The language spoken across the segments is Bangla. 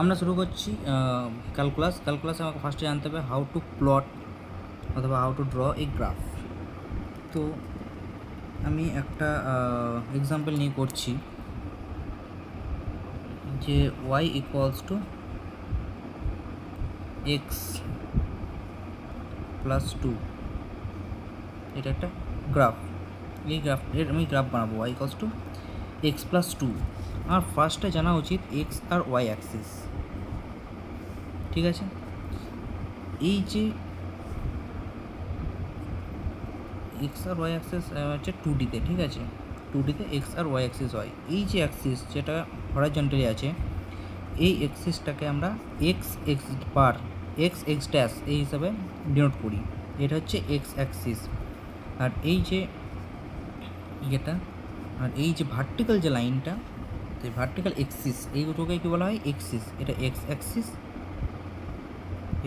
আমরা শুরু করছি ক্যালকুলাসে আমাকে ফার্স্টে জানতে হবে হাউ টু প্লট অথবা how to draw A graph. তো আমি একটা এক্সাম্পল নিয়ে করছি যে y equals to x plus 2, এটা একটা গ্রাফ। এর আমি গ্রাফ বানাবো y equals to x plus 2। আর ফার্স্টে জানা উচিত এক্স আর ওয়াই অ্যাক্সিস, ঠিক আছে? এই যে এক্স আর ওয়াই অ্যাক্সিস হচ্ছে 2Dতে, ঠিক আছে? 2Dতে এক্স আর ওয়াই অ্যাক্সিস হয়। এই যে অ্যাক্সিস যেটা হরাইজন্টালি আছে, এই অ্যাক্সিসটাকে আমরা x x bar x x dash এই হিসাবে ডিনোট করি। এটা হচ্ছে এক্স অ্যাক্সিস। আর এই যে ইয়েটা, আর এই যে ভার্টিক্যাল যে লাইনটা, তো ভার্টিক্যাল এক্সিস, এই দুটোকে কী বলা হয়? এক্সিস। এটা এক্স অ্যাক্সিস,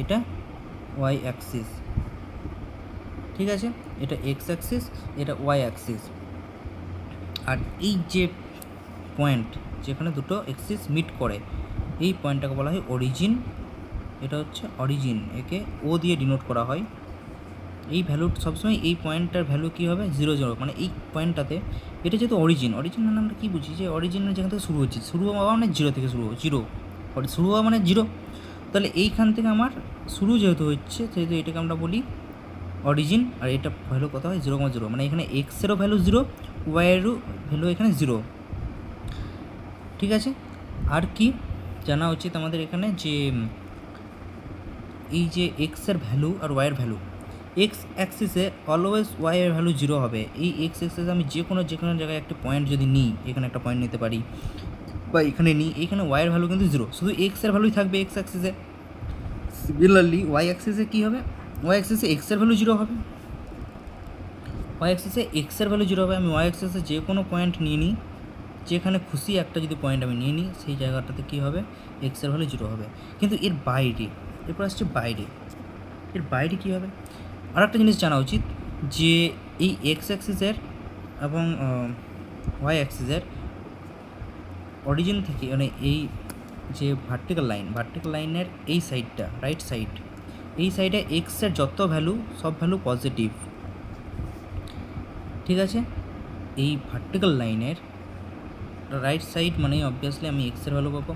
এটা ওয়াই অ্যাক্সিস, ঠিক আছে? এটা এক্স অ্যাক্সিস, এটা ওয়াই অ্যাক্সিস। আর এই যে পয়েন্ট যেখানে দুটো অ্যাক্সিস মিট করে, এই পয়েন্টটাকে বলা হয় অরিজিন। এটা হচ্ছে অরিজিন, একে ও দিয়ে ডিনোট করা হয়। এই ভ্যালু সবসময় এই পয়েন্টটার ভ্যালু কী হবে? 0 0, মানে এই পয়েন্টটাতে, এটা যেহেতু অরিজিন মানে আমরা কী বুঝি? যে অরিজিনের যেখান থেকে শুরু হচ্ছে, শুরু হওয়া মানে 0 থেকে শুরু শুরু হওয়া মানে 0। তাহলে এইখান থেকে আমার শুরু যেহেতু হচ্ছে, সেহেতু এটাকে আমরা বলি অরিজিন। আর এটা ভ্যালু কত হয়? 0,0, মানে এখানে এক্সেরও ভ্যালু 0, ওয়াইয়েরও ভ্যালু এখানে 0, ঠিক আছে? আর কি জানা উচিত আমাদের এখানে? যে এই যে এক্সের ভ্যালু আর ওয়াইয়ের ভ্যালু, এক্স অ্যাক্সিসে অলওয়েজ ওয়াইয়ের ভ্যালু 0 হবে। এই এক্স অ্যাক্সিসে আমি যে কোনো জায়গায় একটা পয়েন্ট যদি নিই, এখানে একটা পয়েন্ট নিতে পারি বা এখানে নিই, এখানে ওয়াইয়ের ভ্যালু কিন্তু 0, শুধু এক্সের ভ্যালুই থাকবে এক্স অ্যাক্সিসে। সিমিলারলি ওয়াই অ্যাক্সিসে কী হবে? ওয়াই অ্যাক্সিসে এক্সের ভ্যালু 0 হবে, ওয়াই অ্যাক্সিসে এক্সের ভ্যালু 0 হবে। আমি ওয়াই অ্যাক্সিসে যে কোনো পয়েন্ট নিয়ে নিই, যেখানে খুশি একটা যদি পয়েন্ট আমি নিয়ে নিই, সেই জায়গাটাতে কী হবে? এক্সের ভ্যালু 0 হবে। কিন্তু এর বাইরে, এরপর আসছে বাইরে, এর বাইরে কী হবে? আর একটা জিনিস জানা উচিত যে এই এক্স অ্যাক্সিসের এবং ওয়াই অ্যাক্সিসের অরিজিন থেকে, মানে এই যে ভার্টিক্যাল লাইনের এই সাইডটা, রাইট সাইড, এই সাইডে এক্সের যত ভ্যালু, সব ভ্যালু পজিটিভ, ঠিক আছে? এই ভার্টিক্যাল লাইনের রাইট সাইড মানে অবভিয়াসলি আমি এক্সের ভ্যালু পাবো।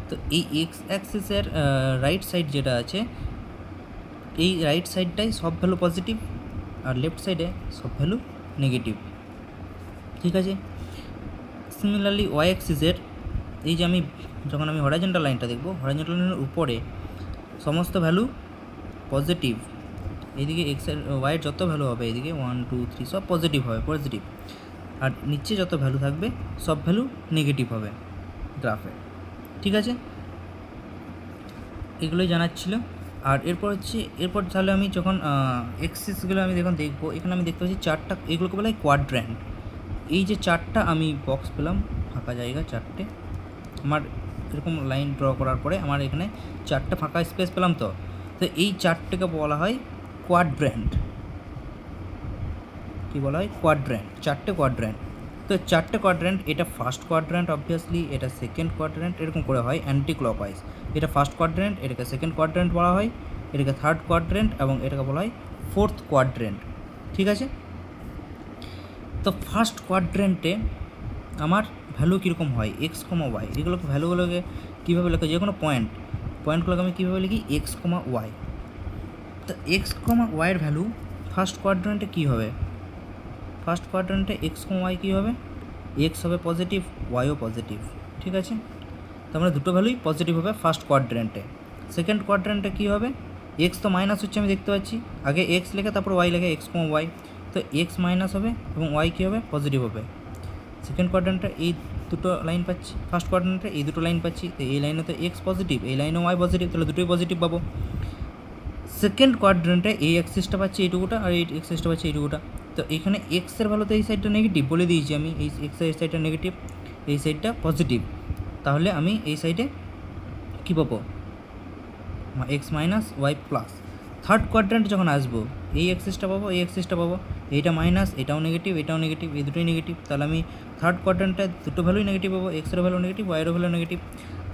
তো এই এক্স অ্যাক্সিসের রাইট সাইড যেটা আছে, এই রাইট সাইডটাই সব ভ্যালু পজিটিভ, আর লেফট সাইডে সব ভ্যালু নেগেটিভ, ঠিক আছে? সিমিলারলি ওয়াই অ্যাক্সিসের এই যে যখন আমি হরাইজন্টাল লাইনটা দেখব, হরাইজন্টাল লাইনের উপরে সমস্ত ভ্যালু পজিটিভ, এইদিকে এক্সের ওয়াইয়ের যত ভ্যালু হবে, এইদিকে 1 2 3 সব পজিটিভ হবে, পজিটিভ। আর নিচে যত ভ্যালু থাকবে সব ভ্যালু নেগেটিভ হবে গ্রাফে, ঠিক আছে? এগুলোই জানাচ্ছিল। আর এরপর তাহলে আমি যখন এক্সিসগুলো আমি দেখুন দেখবো, এখানে আমি দেখতে পাচ্ছি 4টা, এগুলোকে বলা হয় কোয়াড্র্যান্ট। এই যে 4টা আমি বক্স পেলাম, ফাঁকা জায়গা 4টে, আমার এরকম লাইন ড্র করার পরে আমার এখানে 4টে ফাঁকা স্পেস পেলাম। তো এই 4টেকে বলা হয় কোয়াড্র্যান্ট। কী বলা হয়? Quadrant, 4টে quadrant. তো 4টে কোয়াড্র্যান্ট, এটা ফার্স্ট কোয়াড্র্যান্ট অবভিয়াসলি, এটা সেকেন্ড কোয়াড্র্যান্ট, এরকম করে হয় অ্যান্টি ক্লকওয়াইজ। এটা ফার্স্ট কোয়াড্র্যান্ট, এটাকে সেকেন্ড কোয়াড্র্যান্ট বলা হয়, এটাকে থার্ড কোয়াড্র্যান্ট, এবং এটাকে বলা হয় ফোর্থ কোয়াড্র্যান্ট, ঠিক আছে? তো ফার্স্ট কোয়াড্র্যান্টে আমার ভ্যালু কীরকম হয়? এক্স কমা ওয়াই, এগুলোকে ভ্যালুগুলোকে কীভাবে লেখা? যে কোনো পয়েন্টগুলোকে আমি কীভাবে লিখি? এক্স কমা ওয়াই। তো এক্স কমা ওয়াইয়ের ভ্যালু ফার্স্ট কোয়াড্র্যান্টে কী হবে? ফার্স্ট কোয়াড্র্যান্টে এক্স কমা ওয়াই কী হবে? এক্স হবে পজিটিভ, ওয়াইও পজিটিভ, ঠিক আছে? তার মানে দুটো ভ্যালুই পজিটিভ হবে ফার্স্ট কোয়াড্র্যান্টে। সেকেন্ড কোয়াড্র্যান্টে কী হবে? এক্স তো মাইনাস হচ্ছে, আমি দেখতে পাচ্ছি, আগে এক্স লেখে তারপর ওয়াই লেখে, এক্স কমা ওয়াই। তো এক্স মাইনাস হবে এবং ওয়াই কী হবে? পজিটিভ হবে। সেকেন্ড কোয়াড্র্যান্টে এই দুটো লাইন পাচ্ছি, ফার্স্ট কোয়াড্র্যান্টে এই দুটো লাইন পাচ্ছি। তো এই লাইনে তো এক্স পজিটিভ, এই লাইনে ওয়াই পজিটিভ, তাহলে দুটোই পজিটিভ পাবো। সেকেন্ড কোয়াড্র্যান্টে এই অ্যাক্সিসটা পাচ্ছি এইটুকুটা, আর এই অ্যাক্সিসটা পাচ্ছি এইটুকুটা। তো এখানে এক্সের ভ্যালু তো এই সাইডটা নেগেটিভ বলে দিয়েছি আমি, এই এক্সের এই সাইডটা নেগেটিভ, এই সাইডটা পজিটিভ। তাহলে আমি এই সাইডে কী পাবো? X minus Y plus. Third quadrant যখন আসবো, এই অ্যাক্সিসটা পাবো, এই অ্যাক্সিসটা পাবো, এইটা মাইনাস, এটাও নেগেটিভ, এটাও নেগেটিভ, এই দুটোই নেগেটিভ। তাহলে আমি থার্ড কোয়াড্র্যান্টে দুটো ভ্যালুই নেগেটিভ পাবো, এক্সের ভ্যালু নেগেটিভ, ওয়াইয়েরও ভ্যালু নেগেটিভ।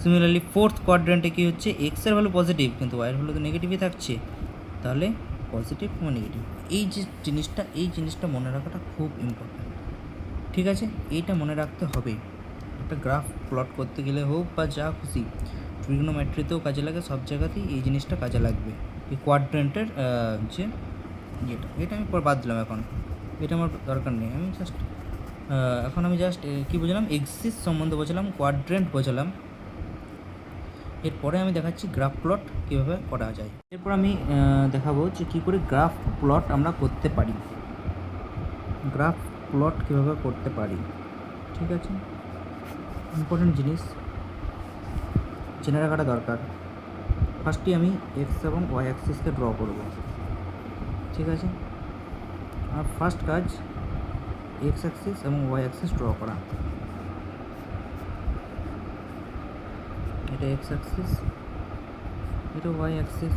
সিমিলারলি ফোর্থ কোয়াড্রেন্টে কী হচ্ছে, এক্সের ভ্যালু পজিটিভ কিন্তু ওয়াইয়ের ভ্যালু তো নেগেটিভই থাকছে, তাহলে পজিটিভ বা নেগেটিভ এই জিনিসটা মনে রাখাটা খুব ইম্পর্ট্যান্ট। ঠিক আছে, এইটা মনে রাখতে হবে। একটা গ্রাফ প্লট করতে গেলে হোক বা যা খুশি, ট্রিগোনোমেট্রিতেও কাজে লাগে, সব জায়গাতেই এই জিনিসটা কাজে লাগবে। এই কোয়াড্রেন্টের যে এটা আমি পর বাদ দিলাম, এখন এটা আমার দরকার নেই। আমি জাস্ট এখন আমি জাস্ট কী বোঝালাম, এক্সিস সম্বন্ধে বোঝালাম, কোয়াড্রেন্ট বোঝালাম। এরপরে আমি দেখাচ্ছি গ্রাফ প্লট কীভাবে করা যায়। এরপর আমি দেখাবো যে কী করে গ্রাফ প্লট আমরা করতে পারি। গ্রাফ প্লট কীভাবে করতে পারি, ঠিক আছে, ইম্পর্টেন্ট জিনিস জেনে রাখাটা দরকার। ফার্স্টে আমি এক্স এবং ওয়াই অ্যাক্সিসকে ড্র করব, ঠিক আছে। আর ফার্স্ট কাজ এক্স অ্যাক্সিস এবং ওয়াই অ্যাক্সিস ড্র করা। এটা এক্স অ্যাক্সিস, এটা ওয়াই অ্যাক্সিস,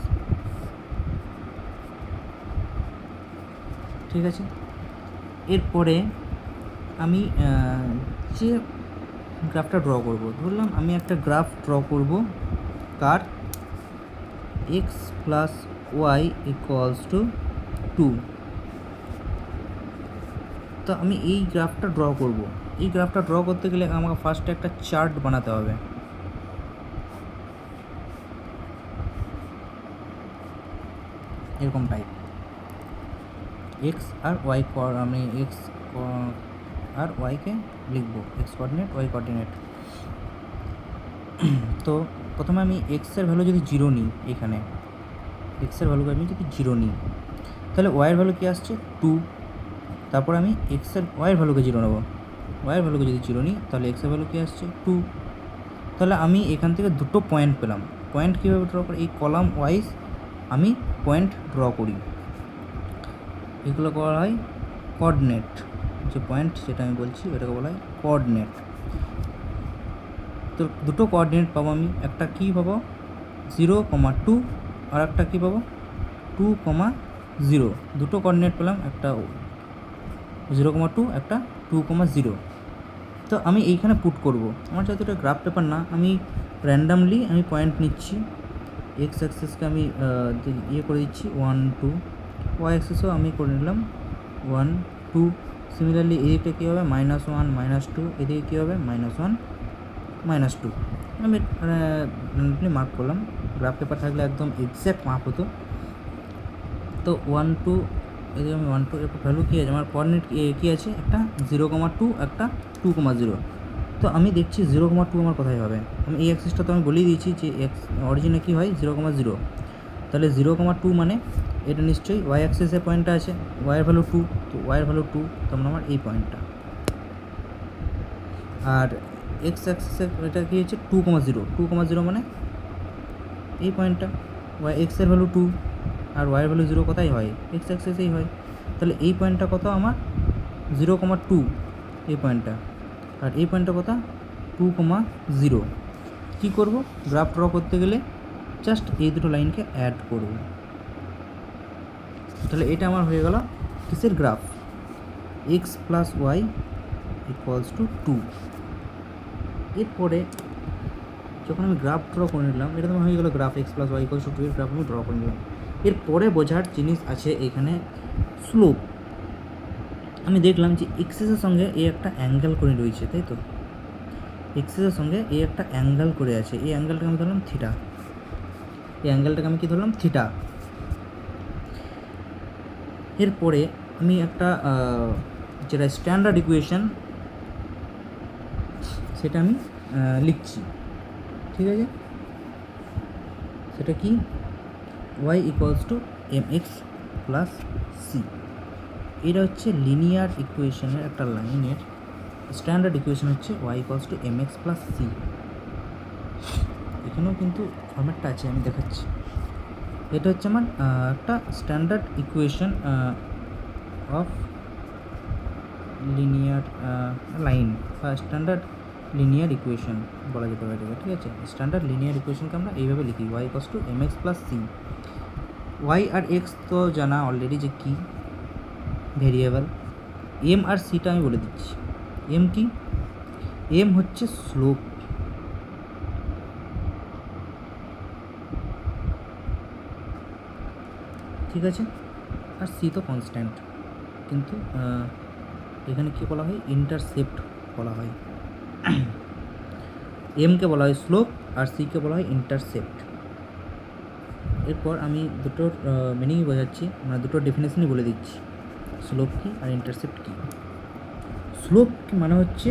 ঠিক আছে। এরপরে আমি যে গ্রাফটা ড্র করব, ধরলাম আমি একটা গ্রাফ ড্র করব কার, X plus Y equals to 2। তো আমি এই গ্রাফটা ড্র করব। এই গ্রাফটা ড্র করতে গেলে আমাকে ফার্স্টে একটা চার্ট বানাতে হবে। এরকম টাইপ, এক্স আর ওয়াই, আমি এক্স আর ওয়াইকে লিখবো, এক্স কোঅর্ডিনেট ওয়াই কোঅর্ডিনেট। তো প্রথমে আমি এক্সের ভ্যালু যদি 0 নিই, এখানে এক্সের ভ্যালু আমি যদি 0 নিই, তাহলে ওয়াইয়ের ভ্যালু কী আসছে 2। তারপর আমি ওয়াইয়ের ভ্যালুকে 0 নেবো, ওয়াইয়ের ভ্যালুকে যদি 0 নিই তাহলে এক্সের ভ্যালু কী আসছে 2। তাহলে আমি এখান থেকে দুটো পয়েন্ট পেলাম। পয়েন্ট কীভাবে ড্র করি, এই কলাম ওয়াইজ আমি পয়েন্ট ড্র করি, এগুলো করা হয় কোঅর্ডিনেট। যে পয়েন্ট যেটা আমি বলছি ওটাকে বলা হয় কোঅর্ডিনেট। তো দুটো কোঅর্ডিনেট পাবো আমি, একটা কী পাবো 0,2, আর একটা কী পাবো 2,0। দুটো কোঅর্ডিনেট পেলাম, একটা 0,2, একটা 2,0। তো আমি এইখানে পুট করব। আমার যেহেতু এটা গ্রাফ পেপার না, আমি র্যান্ডামলি আমি পয়েন্ট নিচ্ছি। এক্স অ্যাক্সিসকে আমি করে দিচ্ছি 1 2, ওয়াই অ্যাক্সিসও আমি করে নিলাম 1 2। সিমিলারলি এদিকটা কী হবে -1 -2, এদিকে কী হবে -1 -2। আমি র্যান্ডামলি মার্ক করলাম। গ্রাফ পেপার থাকলে একদম এক্স্যাক্ট মাপ হতো। তো 1 2, এদিকে আমি 1 2, এরপর ভ্যালু কী আছে আমার কোঅর্ডিনেট কী আছে, একটা 0,2, একটা 2,0। তো আমি দেখছি 0,2 আমার কোথায় হবে। আমি এই অ্যাক্সিসটা তো আমি বলেই দিয়েছি যে অরিজিনে কী হয় 0,0। তাহলে 0,2 মানে এটা নিশ্চয়ই ওয়াই অ্যাক্সিসের পয়েন্টটা আছে, ওয়াইয়ের ভ্যালু 2, তো ওয়াইয়ের ভ্যালু 2, তখন আমার এই পয়েন্টটা। আর এক্স অ্যাক্সিসের এটা কী হচ্ছে 2,0 মানে এই পয়েন্টটা। এক্সের ভ্যালু 2 আর ওয়াইয়ের ভ্যালু 0 কোথায় হয়, এক্স অ্যাক্সিসেই হয়। তাহলে এই পয়েন্টটা কত আমার 0,2, এই পয়েন্টটা। আর এই পয়েন্টটা কত 2,0। কী করব, গ্রাফ ড্র করতে গেলে জাস্ট এই দুটো লাইনকে অ্যাড করব। তাহলে এটা আমার হয়ে গেল কিসের graph, x plus Y equals to 2। এরপরে যখন আমি গ্রাফ ড্র করে নিলাম, এটা তোমার হয়ে গেলো graph x plus Y equals to 2 এর গ্রাফ আমি ড্র করে নিলাম। এরপরে বোঝার জিনিস আছে এখানে স্লোপ। আমি দেখলাম যে এক্সিসের সঙ্গে এই একটা অ্যাঙ্গেল করে রয়েছে, তাই তো, এক্সিসের সঙ্গে এই একটা অ্যাঙ্গেল করে আছে, এই অ্যাঙ্গেলটাকে আমি ধরলাম থিটা। এই অ্যাঙ্গেলটাকে আমি কী ধরলাম থিটা। এরপরে আমি একটা যেটা স্ট্যান্ডার্ড ইকুয়েশন সেটা আমি লিখছি, ঠিক আছে। সেটা কি, y equals to mx plus c. এটা হচ্ছে লিনিয়ার ইকুয়েশনের একটা লাইনের স্ট্যান্ডার্ড ইকুয়েশন হচ্ছে y equals to mx plus c. এখানেও কিন্তু ফর্ম্যাটটা আছে, আমি দেখাচ্ছি। এটা হচ্ছে আমার একটা standard equation of linear line বা স্ট্যান্ডার্ড লিনিয়ার ইকুয়েশন বলা যেতে পারে, ঠিক আছে। স্ট্যান্ডার্ড লিনিয়ার ইকুয়েশনকে আমরা এইভাবে লিখি, y equals to mx plus c. Y আর এক্স তো জানা অলরেডি যে কী ভেরিয়েবল। এম আর সিটা আমি বলে দিচ্ছি। এম কি, এম হচ্ছে স্লোপ, ঠিক আছে, আর সি তো কনস্ট্যান্ট, কিন্তু এখানে কী বলা হয়, ইন্টারসেপ্ট বলা হয়। এমকে বলা হয় স্লোপ আর সিকে বলা হয় ইন্টারসেপ্ট। এরপর আমি দুটোর মিনিংই বোঝাচ্ছি, মানে দুটোর ডেফিনেশনই বলে দিচ্ছি, স্লোপ কী আর ইন্টারসেপ্ট কী। স্লোপ মানে হচ্ছে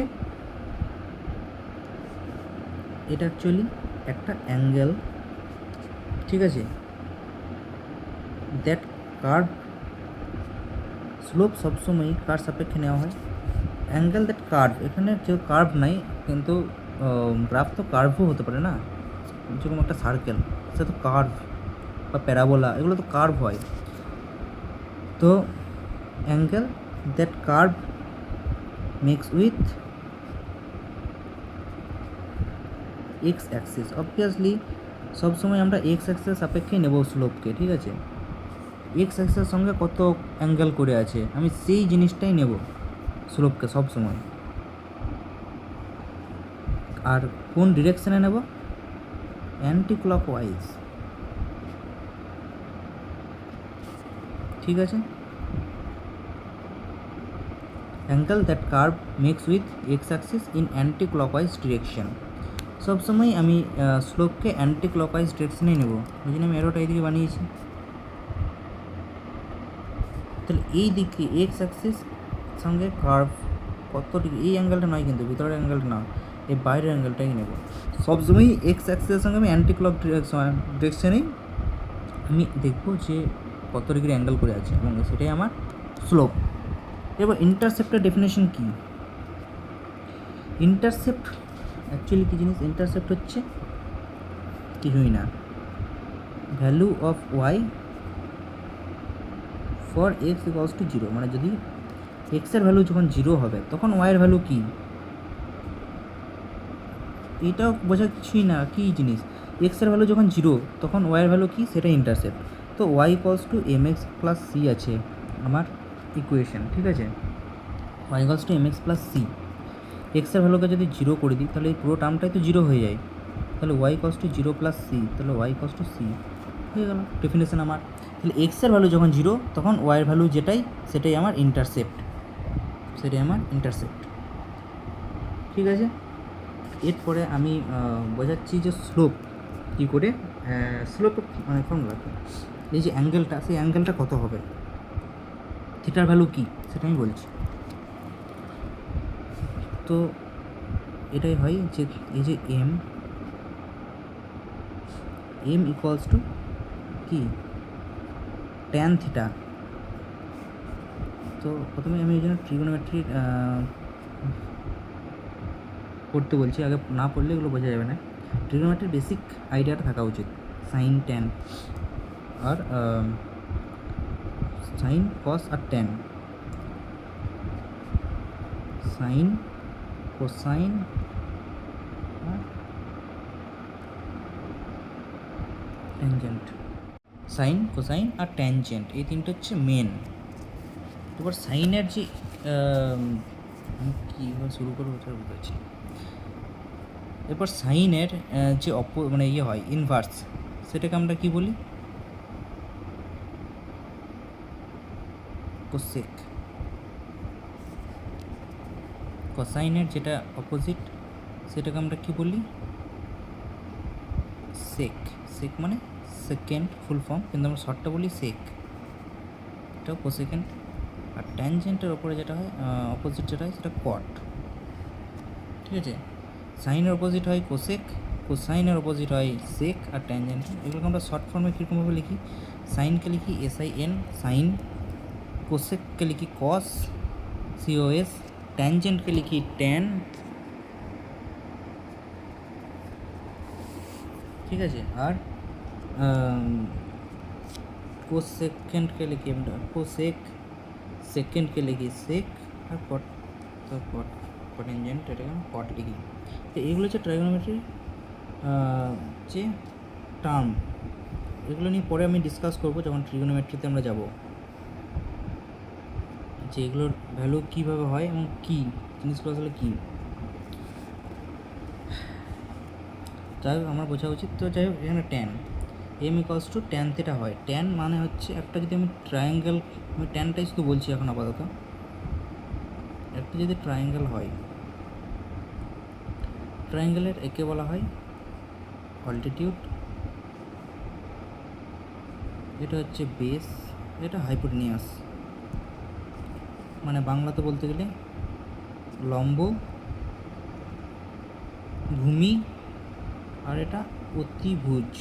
এটা অ্যাকচুয়ালি একটা অ্যাঙ্গেল, ঠিক আছে, দ্যাট কার্ভ, স্লোপ সবসময়ই কার সাপেক্ষে নেওয়া হয়, অ্যাঙ্গেল দ্যাট কার্ভ, এখানে কেউ কার্ভ নাই, কিন্তু গ্রাফ তো কার্ভও হতে পারে না, যেরকম একটা সার্কেল সেটা তো কার্ভ, বা প্যারাবোলা এগুলো তো কার্ভ হয়। তো angle that curve makes with x axis, obviously সবসময় আমরা এক্স অ্যাক্সিসের সাপেক্ষেই নেব স্লোপকে, ঠিক আছে, এক্স অ্যাক্সিসের সঙ্গে কত অ্যাঙ্গেল করে আছে আমি সেই জিনিসটাই নেব স্লোপকে সবসময়। আর কোন ডিরেকশানে নেব, অ্যান্টি ক্লকওয়াইজ, ঠিক আছে, angle that curve makes with x axis in anti clockwise direction, সবসময় আমি স্লোপকে অ্যান্টি ক্লকওয়াইজ ডিরেকশনেই নেব, ওই জন্য আমি এরোটা এইদিকে বানিয়েছি। তাহলে এই দিকে এক্স অ্যাক্সিস সঙ্গে কার্ভ কত ডিগ্রি, এই অ্যাঙ্গেলটা নয় কিন্তু, ভিতরের অ্যাঙ্গেলটা না, এই বাইরের অ্যাঙ্গেলটাই নেব সবসময়। এক্স অ্যাক্সিসের সঙ্গে আমি অ্যান্টি ক্লক ডিরেকশনেই আমি দেখব যে কত ডিগ্রি অ্যাঙ্গেল করে আছে, এবং সেটাই আমার স্লোপ। এবার ইন্টারসেপ্টের ডেফিনেশন কী, ইন্টারসেপ্ট অ্যাকচুয়ালি কী জিনিস, ইন্টারসেপ্ট হচ্ছে কিছুই না, value of y for x equals to zero, মানে যদি এক্সের ভ্যালু যখন জিরো হবে তখন ওয়াইয়ের ভ্যালু কী, এটাও বোঝা কিছুই না, কী জিনিস, এক্সের ভ্যালু যখন জিরো তখন ওয়াইয়ের ভ্যালু কী, সেটা ইন্টারসেপ্ট। তো y equals to m x plus c আছে আমার ইকুয়েশন, ঠিক আছে, y equals to m x plus c, এক্সের ভ্যালুকে যদি জিরো করে দিই তাহলে এই পুরো টার্মটাই তো জিরো হয়ে যায়, তাহলে y equals to zero plus c, তাহলে ওয়াই ইকুয়ালস টু সি হয়ে গেল ডেফিনেশন আমার। তাহলে এক্সের ভ্যালু যখন জিরো তখন ওয়াইয়ের ভ্যালু যেটাই সেটাই আমার ইন্টারসেপ্ট, সেটাই আমার ইন্টারসেপ্ট, ঠিক আছে। এরপরে আমি বোঝাচ্ছি যে স্লোপ কী করে, স্লোপ মানে ফর্মুলা, এই যে অ্যাঙ্গেলটা, সেই অ্যাঙ্গেলটা কত হবে, থিটার ভ্যালু কী সেটা আমি বলছি। তো এটাই হয় যে এই যে এম ইকুয়ালস টু কি, ট্যান থিটা। তো প্রথমে আমি এই জন্য ট্রিগোনোমেট্রি পড়তে বলছি, আগে না পড়লে এগুলো বোঝা যাবে না, ট্রিগোনোমেট্রির বেসিক আইডিয়াটা থাকা উচিত, সাইন ট্যান আর সাইন কস আর ট্যান, সাইন কোসাইন আর ট্যানজেন্ট, সাইন কোসাইন আর ট্যানজেন্ট, এই তিনটে হচ্ছে মেন। এবার সাইনের যে কীভাবে শুরু করবো ওটা বুঝেছি। এরপর সাইনের যে মানে ইয়ে হয় ইনভার্স, সেটাকে আমরা কি বলি, কোসেক। কোসাইনের যেটা অপোজিট সেটাকে আমরা কি বলি, সেক। সেক মানে সেকেন্ড ফুল ফর্ম, কিন্তু আমরা শর্টটা বলি সেক, এটাও কোসেকেন্ড। আর ট্যানজেন্টের ওপরে যেটা হয় অপোজিট যেটা হয় সেটা কট, ঠিক আছে। সাইনের অপোজিট হয় কোসেক, কোসাইনের অপোজিট হয় সেক, আর ট্যানজেন্ট এগুলোকে আমরা শর্ট ফর্মে কীরকমভাবে লিখি, সাইনকে লিখি SIN সাইন, কোসেককে লিখি কস COS, ট্যানজেন্টকে লিখি ট্যান, ঠিক আছে। আর কোসেকেন্ডকে লিখি আমরা কোসেক, সেকেন্ডকে লিখি সেক, আর কট তো কটেনজেন্ট এটাকে আমরা কট লিখি। তো এগুলো হচ্ছে ট্রাইগোনোমেট্রির যে টার্ম, এগুলো নিয়ে পরে আমি ডিসকাস করবো যখন ট্রিগোনোমেট্রিতে আমরা যাব, যে এগুলোর ভ্যালু কীভাবে হয় এবং কী জিনিসগুলো আসলে কী। যাই হোক আমার বোঝা উচিত। তো যাই হোক এখানে tan, m equals to tan theta হয়। ট্যান মানে হচ্ছে একটা, যদি আমি ট্রায়াঙ্গেল, আমি ট্যানটাই শুধু বলছি এখন আপাতত, একটা যদি ট্রায়াঙ্গেল হয়, ট্রায়াঙ্গেলের একে বলা হয় অল্টিটিউড, এটা হচ্ছে বেস, এটা হাইপোটেনিয়াস, মানে বাংলাতে বলতে গেলে লম্ব ভূমি, আর এটা অতিভুজ।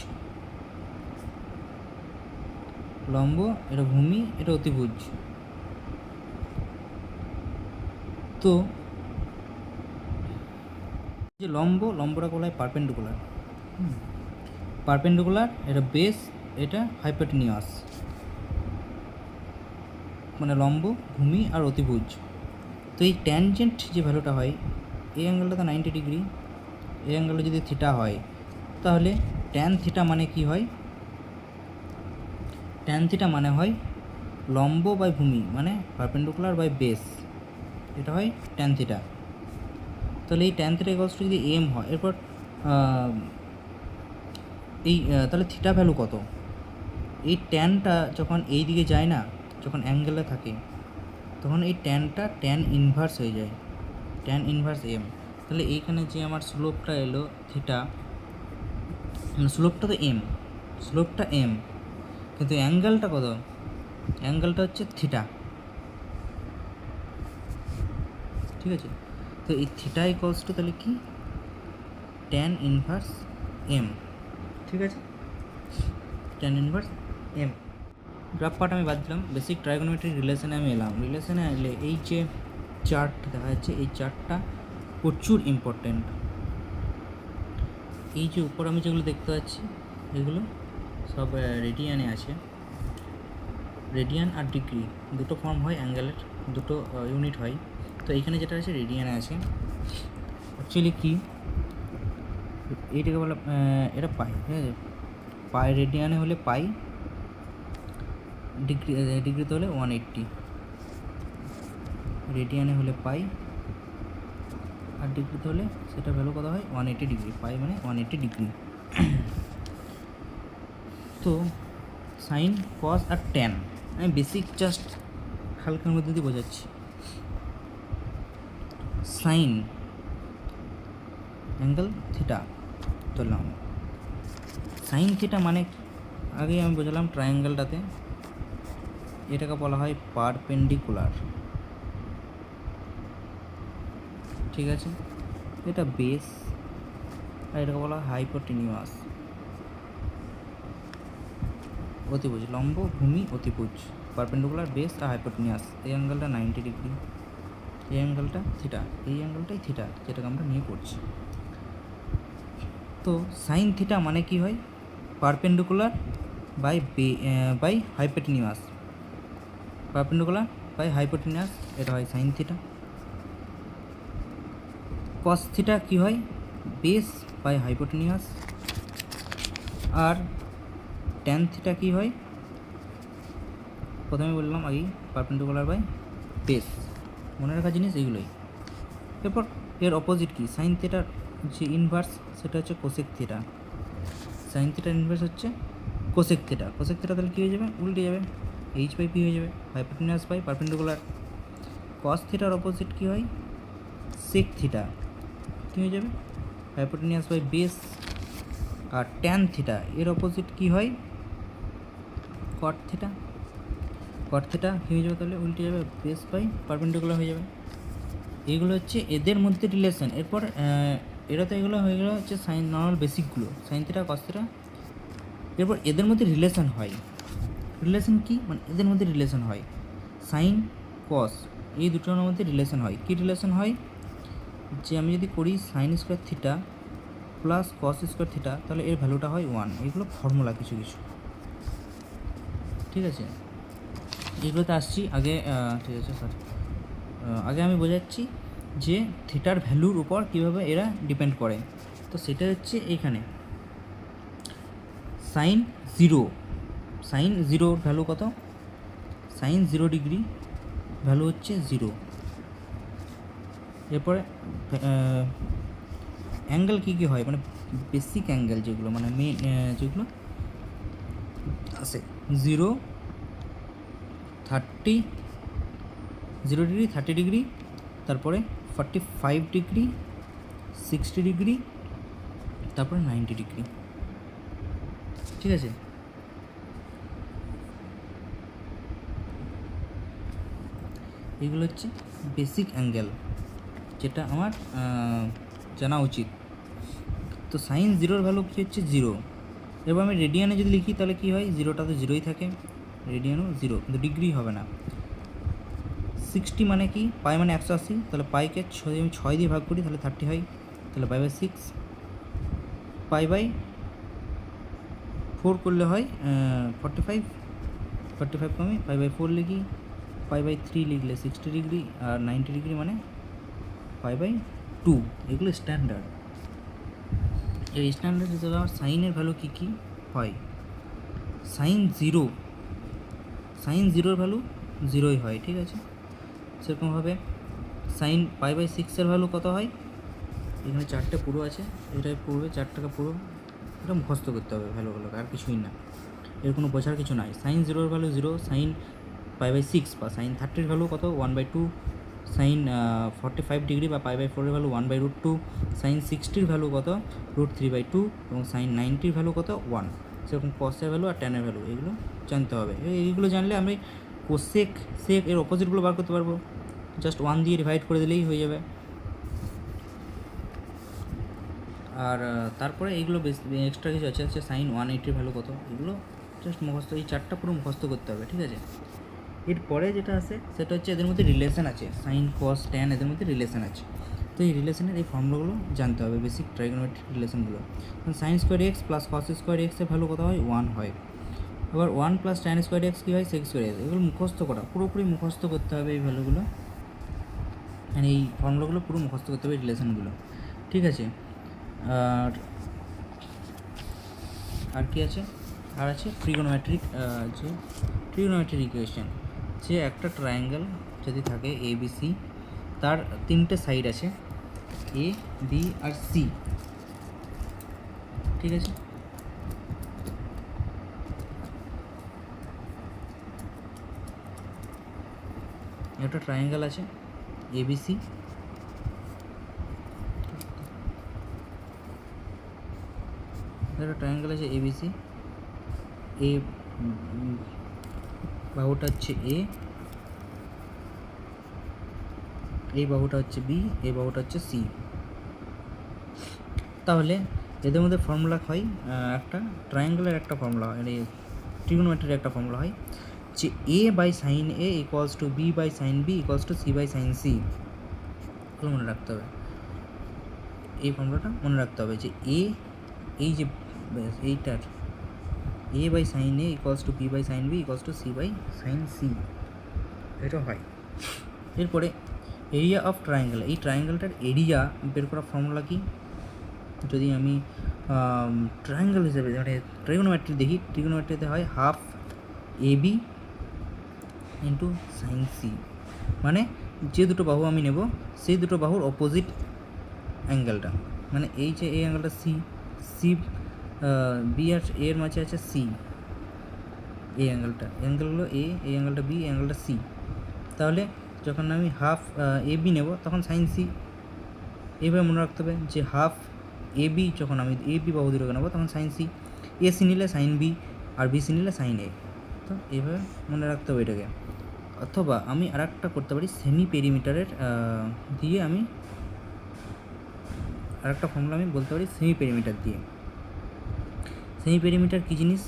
লম্ব, এটা ভূমি, এটা অতিভুজ। তো যে লম্বটা বলা হয় পারপেন্ডিকুলার, পারপেন্ডিকুলার, এটা বেস, এটা হাইপোটেনিয়াস, মানে লম্ব, ভূমি আর অতিভুজ। তো এই ট্যানজেন্ট যে ভ্যালুটা হয়, এই অ্যাঙ্গেলটা তো 90 ডিগ্রি, এই অ্যাঙ্গেলটা যদি থিটা হয়, তাহলে ট্যান থিটা মানে কি হয়? ট্যান থিটা মানে হয় লম্ব বাই ভূমি, মানে পারপেন্ডিকুলার বাই বেস, এটা হয় ট্যান থিটা। তাহলে এই ট্যান থিটা ইকুয়ালস টু যদি এম হয়, এরপর এই তাহলে থিটা ভ্যালু কত? এই ট্যানটা যখন এই দিকে যায় না, যখন অ্যাঙ্গেলে থাকে, তখন এই ট্যানটা ট্যান ইনভার্স হয়ে যায়, ট্যান ইনভার্স এম। তাহলে এইখানে যে আমার স্লোপটা এলো থিটা, স্লোপটা তো এম, স্লোপটা এম, কিন্তু অ্যাঙ্গেলটা কত? অ্যাঙ্গেলটা হচ্ছে থিটা, ঠিক আছে? তো এই থিটা ইকুয়ালস টু তাহলে কি? ট্যান ইনভার্স এম, ঠিক আছে? Tan inverse m. Graph part আমি বাদ দিলাম, বেসিক ট্রাইগোনোমেট্রিক রিলেশনে আমি এলাম। রিলেশনে এলে এই যে চার্ট দেখা যাচ্ছে, এই চার্টটা প্রচুর ইম্পর্টেন্ট। এই যে উপর আমি যেগুলো দেখতে পাচ্ছি, এগুলো সব রেডিয়ানে আছে। রেডিয়ান আর ডিগ্রি দুটো ফর্ম হয় অ্যাঙ্গেলের, দুটো ইউনিট হয়। তো এইখানে যেটা আছে রেডিয়ানে আছে। অ্যাকচুয়ালি কি এইটাকে বলা, এটা পাই, ঠিক আছে? পাই রেডিয়ানে হলে পাই, ডিগ্রিতে হলে 180, রেডিয়ানে হলে পাই, আর ডিগ্রিতে হলে সেটা ভ্যালু কত হয়? 180 ডিগ্রি। পাই মানে 180 ডিগ্রি। তো সাইন, কস আর ট্যান আমি বেসিক জাস্ট হালকার মধ্যে দিয়ে বোঝাচ্ছি। সাইন অ্যাঙ্গেল থিটা ধরলাম, সাইন থিটা মানে আগে আমি বোঝালাম ট্রায়াঙ্গেলটাতে, এটাকে বলা হয় পারপেন্ডিকুলার, ঠিক আছে? এটা বেস, আর এটাকে বলা হয় হাইপোটেনিয়াস, অতিভুজ, লম্ব, ভূমি, অতিভুজ, পারপেন্ডিকুলার, বেস আর হাইপোটেনিয়াস। এই অ্যাঙ্গেলটা 90 ডিগ্রি, এই অ্যাঙ্গেলটা থিটা, এই অ্যাঙ্গেলটাই থিটা, যেটাকে আমরা নিয়ে করছি। তো সাইন থিটা মানে কি হয়? Perpendicular by hypotenuse, perpendicular by hypotenuse, এটা হয় সাইন থিটা। কস থিটা কী হয়? Base by hypotenuse. আর ট্যান থিটা কী হয়? প্রথমে বললাম আগেই, পারপেন্ডিকুলার বাই বেস। মনে রাখা জিনিস এগুলোই। এরপর এর অপোজিট কি? সাইন থিটার যে ইনভার্স, সেটা হচ্ছে কোসেক থিটা। সাইন থিটার ইনভার্স হচ্ছে কোসেক থিটা। কোসেক থিটা তাহলে কী হয়ে যাবে? উল্টে যাবে, এইচ বাই পি হয়ে যাবে, হাইপোটেনিয়াস বাই পারপেন্ডিকুলার। কস থিটার অপোজিট কী হয়? সেক থিটা, কী হয়ে যাবে? Hypotenuse by base. আর ট্যান থিটা এর অপোজিট কী হয়? Cot theta. কট থিটা কী হয়ে যাবে? তাহলে উল্টে যাবে, বেস বাই পারপেন্ডিকুলার হয়ে যাবে। এইগুলো হচ্ছে এদের মধ্যে রিলেশন। এরপর এরা তো এগুলো হয়ে গেলো হচ্ছে সাইন নর্মাল বেসিকগুলো, সাইন থিটা, কস থিটা। এরপর এদের মধ্যে রিলেশন হয়। রিলেশন কি? মানে এদের মধ্যে রিলেশন হয় সাইন, কস, এই দুটোর মধ্যে রিলেশন হয়। কী রিলেশন হয়? যে আমি যদি করি sine square theta plus cos square theta, তাহলে এর ভ্যালুটা হয় 1। এগুলো ফর্মুলা কিছু কিছু, ঠিক আছে? এগুলোতে আসছি আগে, ঠিক আছে স্যার। আগে আমি বোঝাচ্ছি যে থিটার ভ্যালুর উপর কীভাবে এরা ডিপেন্ড করে। তো সেটা হচ্ছে এইখানে সাইন 0, সাইন 0 ভ্যালু কত? সাইন 0 ডিগ্রি ভ্যালু হচ্ছে 0। এরপরে অ্যাঙ্গেল কী কী হয়, মানে বেসিক অ্যাঙ্গেল যেগুলো, মানে মেন যেগুলো আসে 0, 30, 0 ডিগ্রি, 30 ডিগ্রি, তারপরে 45 ডিগ্রি, 60 ডিগ্রি, তারপরে 90 ডিগ্রি। ঠিক আছে, এগুলো হচ্ছে বেসিক অ্যাঙ্গেল যেটা আমার জানা উচিত। তো সাইন জিরোর ভ্যালু কী হচ্ছে 0। এবার আমি রেডিয়ানে যদি লিখি তাহলে কী হয়, জিরোটা তো জিরোই থাকে, রেডিয়ানও 0, কিন্তু ডিগ্রি হবে না। 60 মানে কি, পাই মানে 180, তাহলে পাইকে আমি 6 দিয়ে ভাগ করি তাহলে 30 হয়, তাহলে পাই বাই 6, পাই বাই 4 করলে হয় 45, 45 কমে পাই বাই 4 লিখি, পাই বাই 3 লিখলে 60 ডিগ্রি, আর 90 ডিগ্রি মানে পাই বাই 2। এগুলো স্ট্যান্ডার্ড। এই স্ট্যান্ডার্ড হিসেবে আমার সাইনের ভ্যালু কী কী হয়, সাইন জিরোর ভ্যালু 0ই হয়। ঠিক আছে, সেরকমভাবে সাইন পাই বাই 6-এর ভ্যালু কত হয়, এখানে 4টে পুরো আছে, এটাই পড়বে 4 টাকা পুরো, এটা মুখস্থ করতে হবে ভ্যালুগুলোকে, আর কিছুই না, এর কোনো বোঝার কিছু নাই। সাইন জিরোর ভ্যালু 0, সাইন পাই বাই 6 বা সাইন 30-র ভ্যালু কত 1/2, সাইন 45 ডিগ্রি বা পাই বাই 4-এর ভ্যালু 1/√2, সাইন 60-র ভ্যালু কত √3/2, এবং সাইন 90-র ভ্যালু কত 1। সেরকম কসের ভ্যালু আর ট্যানের ভ্যালু এগুলো জানতে হবে। এইগুলো জানলে আমি কোসেক সেক এর অপোজিটগুলো বার করতে পারবো, জাস্ট 1 দিয়ে ডিভাইড করে দিলেই হয়ে যাবে। আর তারপরে এইগুলো বেশি এক্সট্রা কিছু আছে সাইন 180-র ভ্যালু কত, এগুলো জাস্ট মুখস্থ, এই 4টা পুরো মুখস্থ করতে হবে। ঠিক আছে, এরপরে যেটা আছে সেটা হচ্ছে এদের মধ্যে রিলেশন আছে, সাইন কস ট্যান এদের মধ্যে রিলেশন আছে। তো এই রিলেশনের এই ফর্মুলাগুলো জানতে হবে, বেসিক ট্রাইগোনোমেট্রিক রিলেশনগুলো। Sine square X plus cos square এক্সের ভ্যালু কত হয় 1 হয়। আবার 1 প্লাস ট্যান স্কোয়ার এক্স কী হয় সেক স্কোয়ার এক্স। এগুলো মুখস্থ করা, পুরোপুরি মুখস্থ করতে হবে এই ভ্যালুগুলো, মানে এই ফর্মুলাগুলো পুরো মুখস্থ করতে হবে রিলেশনগুলো। ঠিক আছে, আর কি আছে, আর আছে ট্রিগোনোমেট্রিক, যে ট্রিগোনোমেট্রিক ইকুয়েশন, যে একটা ট্রায়াঙ্গেল যদি থাকে এ বি সি, তার 3টে সাইড আছে এ বি আর সি। ঠিক আছে, একটা ট্রায়াঙ্গেল আছে এ বি সি, একটা ট্রায়াঙ্গেল আছে এ বি সি, এ বাহুটা হচ্ছে এ, এই বাহুটা হচ্ছে বি, এই বাহুটা হচ্ছে সি। তাহলে এদের মধ্যে ফর্মুলা হয় একটা ট্রায়াঙ্গেলের একটা ফর্মুলা হয়, মানে ট্রিগোনোমেট্রির একটা ফর্মুলা হয় যে A by sine A equals to B by sine B equals to C by sine C. এগুলো মনে রাখতে হবে, এই ফর্মুলাটা মনে রাখতে হবে যে এ, এই যে এইটার A by sine A equals to B by sine B equals to C by sine C, এটা হয়। এরপরে এরিয়া অফ ট্রায়াঙ্গেল, এই ট্রায়াঙ্গেলটার এরিয়া বের করার ফর্মুলা কি, যদি আমি ট্রায়াঙ্গেল হিসেবে মানে ট্রিগোনোমেট্রি দেখি, ট্রিগোনোমেট্রিতে হয় half A B into sign C, মানে যে দুটো বাহু আমি নেব সেই দুটো বাহুর অপোজিট অ্যাঙ্গেলটা, মানে এই যে এই অ্যাঙ্গেলটা সি, সি বি আর এর মাঝে আছে সি, এই অ্যাঙ্গেলগুলো এ, এই অ্যাঙ্গেলটা বি, এই অ্যাঙ্গেলটা সি। তাহলে যখন আমি হাফ এ বি নেব তখন সাইন সি, এইভাবে মনে রাখতে হবে যে হাফ এ বি যখন আমি এ বি বাহু দুটোকে নেবো তখন সাইন সি, এ সি নিলে সাইন বি, আর বি সি নিলে সাইন এ। তো এইভাবে মনে রাখতে হবে এটাকে। অথবা আমি আর একটা করতে পারি, সেমি পেরিমিটারের দিয়ে আমি আরেকটা ফর্মুলা আমি বলতে পারি সেমি পেরিমিটার দিয়ে। সেমি পেরিমিটার কী জিনিস,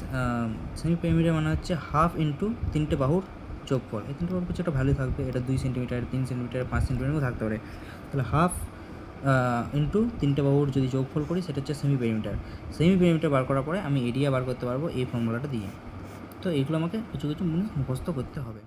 সেমি পেরিমিটার মানে হচ্ছে হাফ ইন্টু 3টে বাহুর যোগফল। এই 3টে বাহুর কিছু একটা ভ্যালু থাকবে, এটা 2 সেন্টিমিটার, 3 সেন্টিমিটার, 5 সেন্টিমিটার থাকতে পারে। তাহলে হাফ ইন্টু 3টে বাহুর যদি যোগফল করি সেটা হচ্ছে সেমি পেরিমিটার। সেমি পেরিমিটার বার করার পরে আমি এরিয়া বার করতে পারবো এই ফর্মুলাটা দিয়ে। তো এগুলো আমাকে কিছু কিছু মুখস্থ করতে হবে।